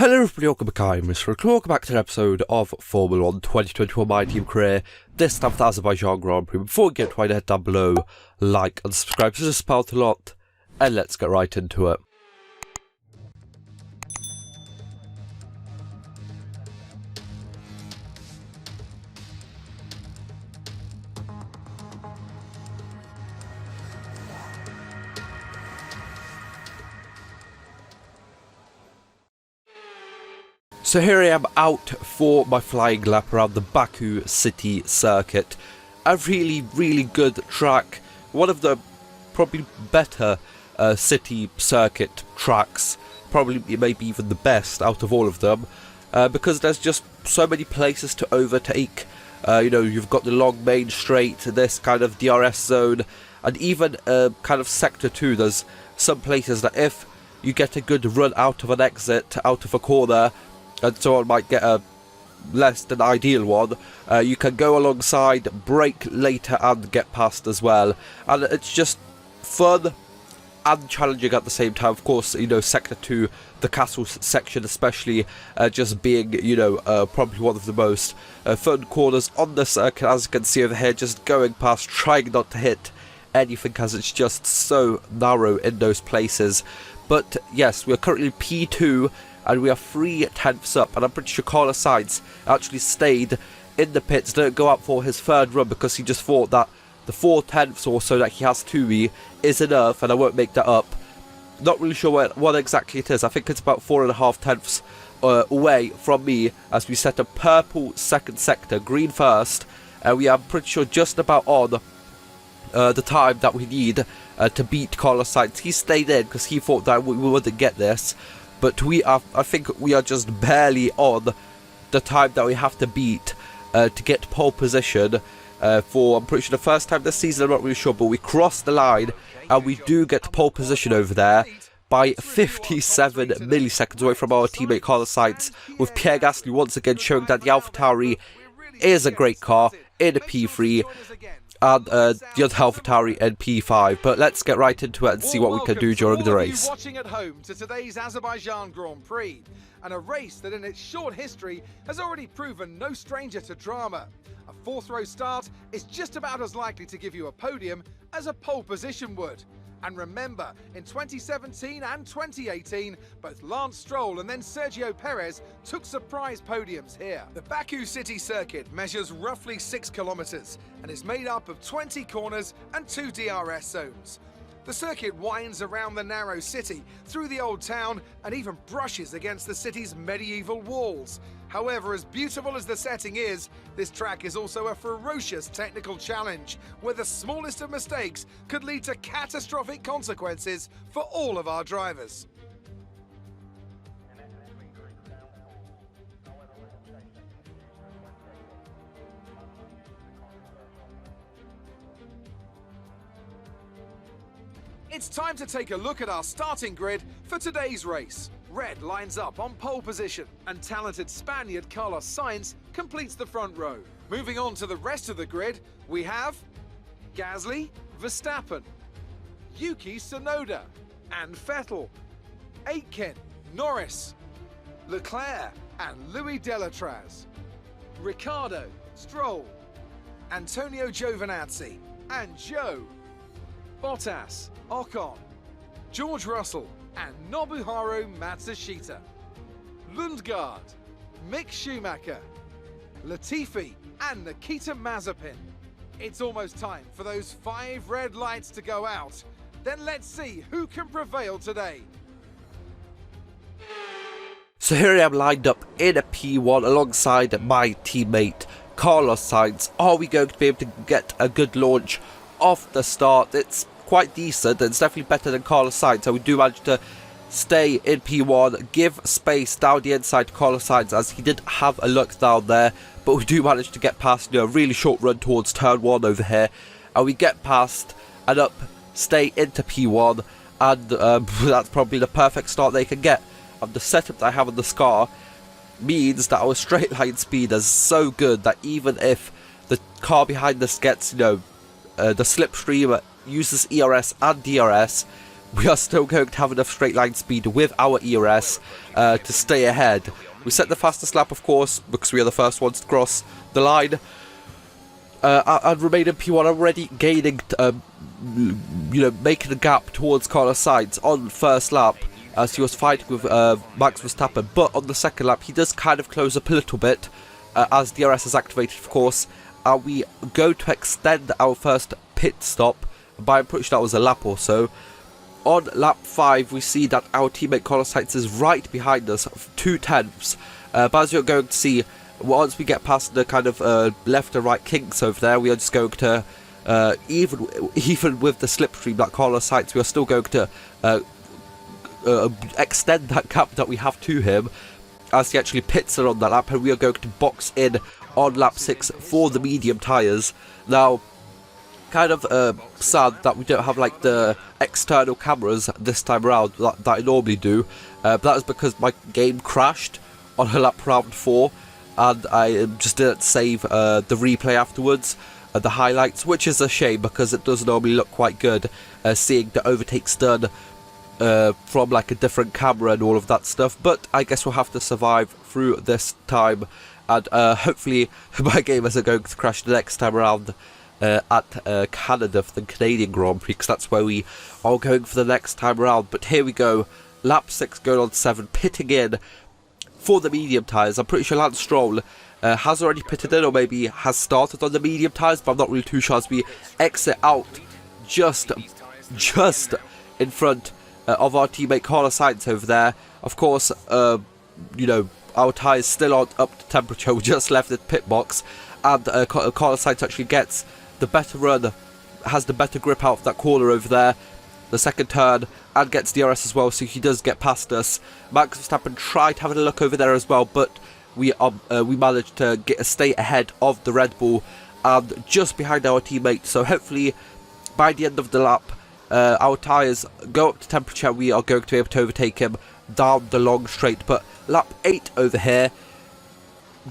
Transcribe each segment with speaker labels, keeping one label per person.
Speaker 1: Hello everybody, welcome back. I'm MrRedClaw. Welcome back to an episode of Formula 1 2021 My Team Career. This time for the Azerbaijan Grand Prix. Before we get to it, head down below, like and subscribe. This just helps a lot. And let's get right into it. So here I am out for my flying lap around the Baku City Circuit. A really good track. One of the probably better city circuit tracks. Probably maybe even the best out of all of them. Because there's just so many places to overtake. You know, you've got the long main straight, this kind of DRS zone. And even kind of sector 2, there's some places that if you get a good run out of an exit, out of a corner, and someone might get a less than ideal one, you can go alongside, brake later and get past as well. And it's just fun and challenging at the same time. Of course, you know, sector 2, the castle section especially, just being, you know, probably one of the most fun corners on the circuit, as you can see over here, just going past, trying not to hit anything as it's just so narrow in those places. But yes, we're currently P2 and we are 3/10 up, and I'm pretty sure Carlos Sainz actually stayed in the pits, didn't go out for his third run because he just thought that the 4/10 or so that he has to me is enough, and I won't make that up. Not really sure what exactly it is. I think it's about 4.5 away from me, as we set a purple second sector, green first, and we are pretty sure just about on the time that we need to beat Carlos Sainz. He stayed in because he thought that we wouldn't get this. But I think we are just barely on the time that we have to beat to get pole position for, I'm pretty sure, the first time this season. I'm not really sure, but we crossed the line and we do get pole position over there by 57 milliseconds away from our teammate Carlos Sainz, with Pierre Gasly once again showing that the AlphaTauri is a great car in a P3. And the other AlphaTauri in P5, but let's get right into it and see what we can do during the race.
Speaker 2: Watching at home to today's Azerbaijan Grand Prix, and a race that in its short history has already proven no stranger to drama. A fourth row start is just about as likely to give you a podium as a pole position would. And remember, in 2017 and 2018, both Lance Stroll and then Sergio Perez took surprise podiums here. The Baku City Circuit measures roughly 6 kilometers and is made up of 20 corners and 2 DRS zones. The circuit winds around the narrow city, through the old town, and even brushes against the city's medieval walls. However, as beautiful as the setting is, this track is also a ferocious technical challenge, where the smallest of mistakes could lead to catastrophic consequences for all of our drivers. It's time to take a look at our starting grid for today's race. Red lines up on pole position, and talented Spaniard Carlos Sainz completes the front row. Moving on to the rest of the grid, we have Gasly, Verstappen, Yuki Tsunoda, and Vettel, Aitken, Norris, Leclerc, and Louis Delatraz, Ricciardo, Stroll, Antonio Giovinazzi, and Joe, Bottas, Ocon, George Russell, and Nobuharu Matsushita, Lundgaard, Mick Schumacher, Latifi, and Nikita Mazepin. It's almost time for those 5 red lights to go out. Then let's see who can prevail today.
Speaker 1: So here I am lined up in a P1 alongside my teammate Carlos Sainz. Are we going to be able to get a good launch off the start? It's quite decent, and it's definitely better than Carlos Sainz, so we do manage to stay in P1, give space down the inside to Carlos Sainz, as he did have a look down there, but we do manage to get past, you know, a really short run towards turn 1 over here, and we get past and up, stay into P1, and that's probably the perfect start they can get. And the setup that I have on the car means that our straight line speed is so good that even if the car behind us gets, you know, the slipstream uses ERS and DRS, we are still going to have enough straight line speed with our ERS to stay ahead. We set the fastest lap, of course, because we are the first ones to cross the line. And remain in P1, already gaining, making a gap towards Carlos Sainz on first lap, as he was fighting with Max Verstappen. But on the second lap, he does kind of close up a little bit, as DRS is activated, of course. And we go to extend our first pit stop by, I'm pretty sure that was a lap or so. On lap 5, we see that our teammate Carlos Sainz is right behind us, 2 tenths. But as you're going to see, once we get past the kind of left and right kinks over there, we are just going to, even with the slipstream that Carlos Sainz, we are still going to extend that gap that we have to him, as he actually pits it on that lap, and we are going to box in on lap 6 for the medium tyres. Now, kind of sad that we don't have like the external cameras this time around that I normally do, but that is because my game crashed on lap round 4, and I just didn't save the replay afterwards, the highlights, which is a shame because it does normally look quite good, seeing the overtakes done from like a different camera and all of that stuff. But I guess we'll have to survive through this time, and hopefully my game isn't going to crash the next time around at Canada for the Canadian Grand Prix, because that's where we are going for the next time around. But here we go, lap 6 going on 7, pitting in for the medium tyres. I'm pretty sure Lance Stroll has already pitted in, or maybe has started on the medium tyres, but I'm not really too sure, as we exit out just in front of our teammate Carlos Sainz over there. Of course, our tyres still aren't up to temperature. We just left the pit box, and Carlos Sainz actually gets the better run, has the better grip out of that corner over there, the second turn, and gets DRS as well, so he does get past us. Max Verstappen tried having a look over there as well, but we managed to stay ahead of the Red Bull and just behind our teammate. So hopefully by the end of the lap, our tyres go up to temperature, we are going to be able to overtake him down the long straight. But lap 8 over here,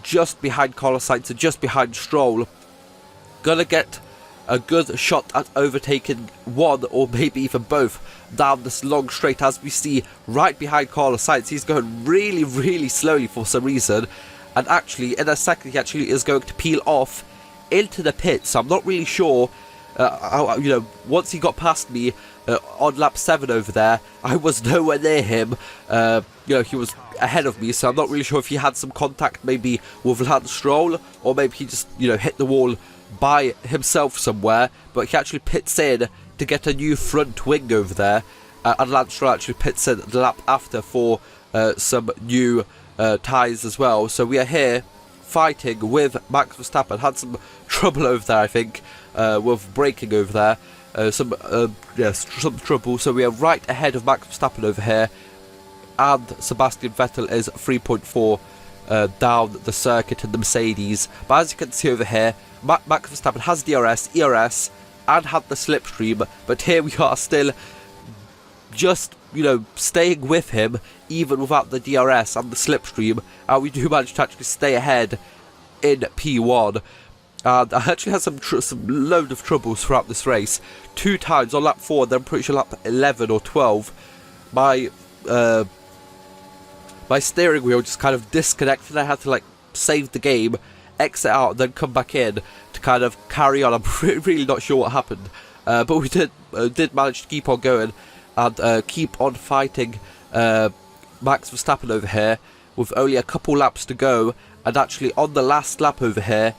Speaker 1: just behind Carlos Sainz and just behind Stroll, gonna get a good shot at overtaking one or maybe even both down this long straight, as we see right behind Carlos Sainz. He's going really, really slowly for some reason, and actually in a second he actually is going to peel off into the pit. So I'm not really sure once he got past me on lap 7 over there, I was nowhere near him. He was ahead of me, so I'm not really sure if he had some contact maybe with Lance Stroll, or maybe he just hit the wall by himself somewhere. But he actually pits in to get a new front wing over there, and Lance Stroll actually pits in the lap after for some new tyres as well. So we are here fighting with Max Verstappen. Had some trouble over there, I think, with braking over there. Some trouble. So we are right ahead of Max Verstappen over here, and Sebastian Vettel is 3.4 down the circuit in the Mercedes. But as you can see over here, Max Verstappen has DRS, ERS, and had the slipstream. But here we are still just, staying with him, even without the DRS and the slipstream. And we do manage to actually stay ahead in P1. And I actually had some load of troubles throughout this race. 2 times on lap 4, then I'm pretty sure lap 11 or 12, my steering wheel just kind of disconnected. I had to save the game, exit out, and then come back in to kind of carry on. I'm really not sure what happened, but we did manage to keep on going and keep on fighting Max Verstappen over here with only a couple laps to go. And actually on the last lap over here,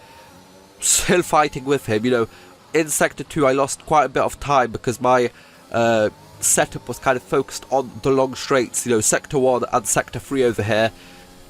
Speaker 1: still fighting with him. In Sector 2 I lost quite a bit of time because my setup was kind of focused on the long straights, Sector 1 and Sector 3 over here,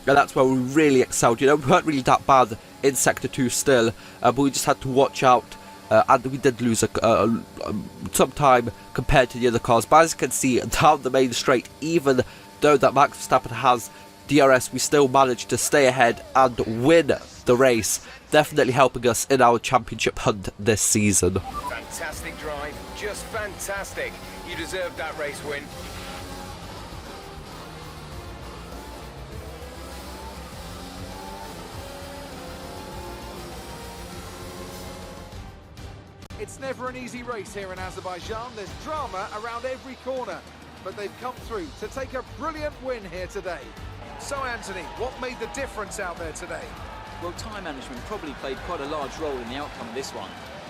Speaker 1: and that's where we really excelled. We weren't really that bad in Sector 2 still, but we just had to watch out, and we did lose some time compared to the other cars. But as you can see, down the main straight, even though that Max Verstappen has DRS, we still managed to stay ahead and win the race, definitely helping us in our championship hunt this season.
Speaker 3: Fantastic drive, just fantastic. You deserved that race win.
Speaker 2: It's never an easy race here in Azerbaijan. There's drama around every corner. But they've come through to take a brilliant win here today. So, Anthony, what made the difference out there today?
Speaker 4: Well, time management probably played quite a large role in the outcome of this one.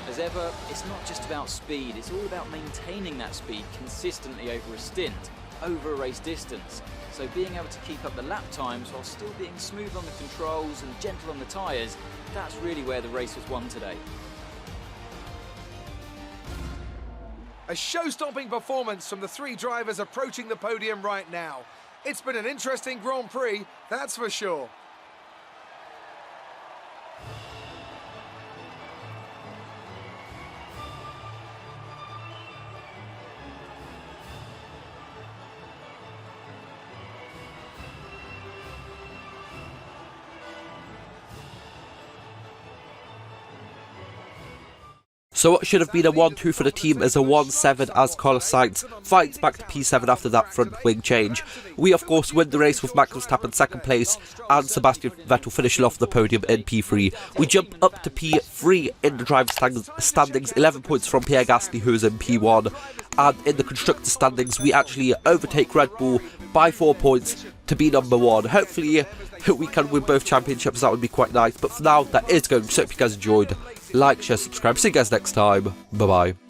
Speaker 4: As ever, it's not just about speed, it's all about maintaining that speed consistently over a stint, over a race distance. So being able to keep up the lap times while still being smooth on the controls and gentle on the tyres, that's really where the race was won today.
Speaker 2: A show-stopping performance from the three drivers approaching the podium right now. It's been an interesting Grand Prix, that's for sure.
Speaker 1: So what should have been a 1-2 for the team is a 1-7 as Carlos Sainz fights back to P7 after that front wing change. We of course win the race with Max Verstappen second place and Sebastian Vettel finishing off the podium in P3. We jump up to P3 in the driver standings, 11 points from Pierre Gasly who is in P1, and in the constructor standings we actually overtake Red Bull by 4 points to be number 1. Hopefully we can win both championships, that would be quite nice, but for now that is going. So hope you guys enjoyed. Like, share, subscribe. See you guys next time. Bye bye.